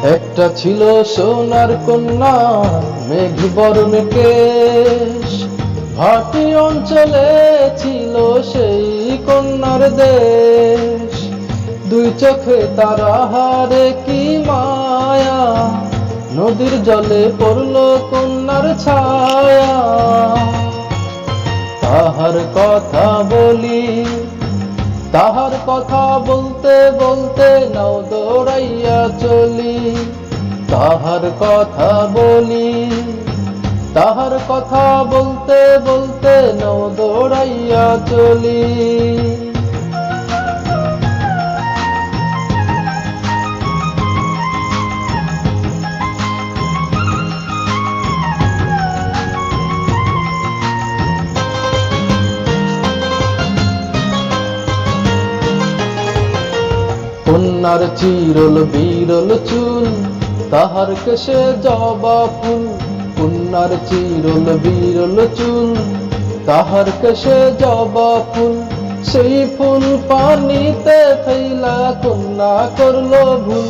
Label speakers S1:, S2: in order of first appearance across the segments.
S1: একটা ছিল সোনার কন্যা, মেঘ বরণ কেশ, ভাটি অঞ্চলে ছিল সেই কন্যার দেশ। দুই চোখে তারা হারে কি মায়া, নদীর জলে পড়ল কন্যার ছায়া। তাহার কথা বলি, তাহার কথা বলতে বলতে নাও দৌড়াইয়া চলি। তাহার কথা বলি, তাহার কথা বলতে বলতে নাও দৌড়াইয়া চলি। কন্যার চিরল বিরল চুল, তাহার কেশে জবা ফুল। কন্যার চিরল বিরল চুল, তাহার কেশে জবা ফুল। সেই ফুল পানিতে ফেলা কন্যা করলো ভুল।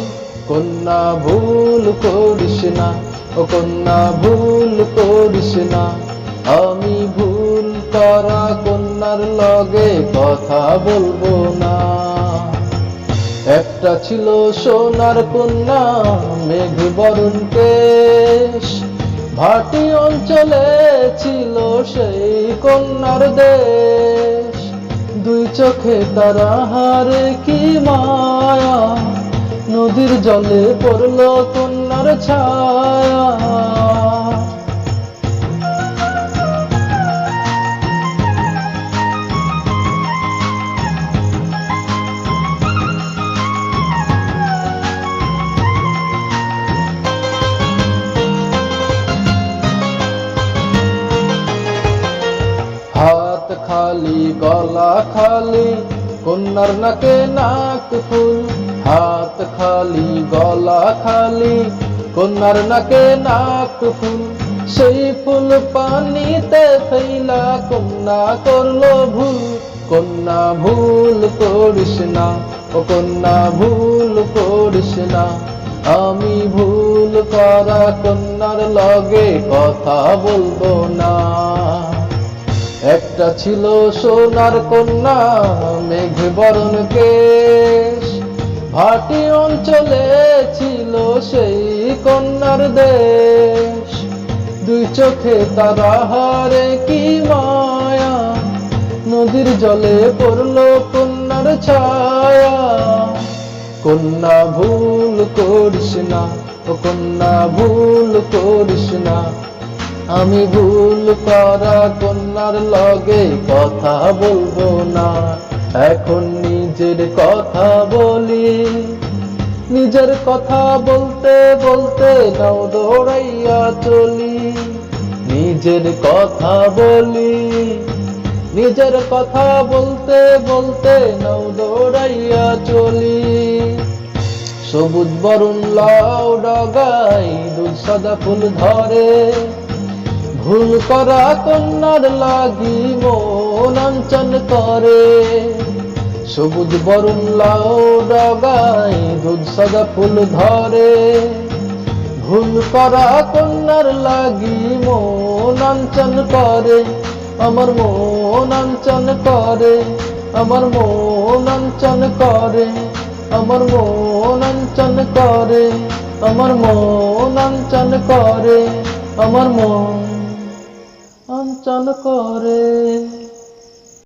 S1: কন্যা ভুল করিস না, ও কন্যা ভুল করিস না। আমি ভুল করা কন্যার লগে কথা বলবো না। একটা ছিল সোনার কন্যা, মেঘ বরণ কেশ, ভাটি অঞ্চলে ছিল সেই কন্যার দেশ। দুই চোখে তারা হারে কি মায়া, নদীর জলে পড়ল কন্যার ছায়া। হাত খালি গলা খালি, কন্যার নাকে নাক ফুল। হাত খালি গলা খালি, কন্যার নাকে নাক ফুল। সেই ফুল পানিতে ফেলা কন্যা করলো ভুল। কন্যা ভুল করিস না, ও কন্যা ভুল করিস না। আমি ভুল করা কন্যার লগে কথা বলবো না। একটা ছিল সোনার কন্যা, মেঘ বরণ কেশ, ভাটি অঞ্চলে ছিল সেই কন্যার দেশ। দুই চোখে তারা হারে কি মায়া, নদীর জলে পড়ল কন্যার ছায়া। কন্যা ভুল করিস না, ও কন্যা ভুল করিস না। আমি ভুল করা কন্যার লগে কথা বলবো না। এখন নিজের কথা বলি, নিজের কথা বলতে বলতে নাও দৌড়াইয়া চলি। নিজের কথা বলি, নিজের কথা বলতে বলতে নাও দৌড়াইয়া চলি। সবুজ বরণ লাউ ডগায় দুধ সাদা ফুল ধরে, ভুল করা কন্যার লাগি মন অঞ্চন করে। সবুজ বরণ লাউ ডগায় দুধ সাদা ফুল ধরে, ভুল করা কন্যার লাগি মন অঞ্চন করে। আমার মন অঞ্চন করে, আমার মন অঞ্চন করে, আমার মন অঞ্চন করে, আমার মন অঞ্চন করে, আমার মন অঞ্চন করে।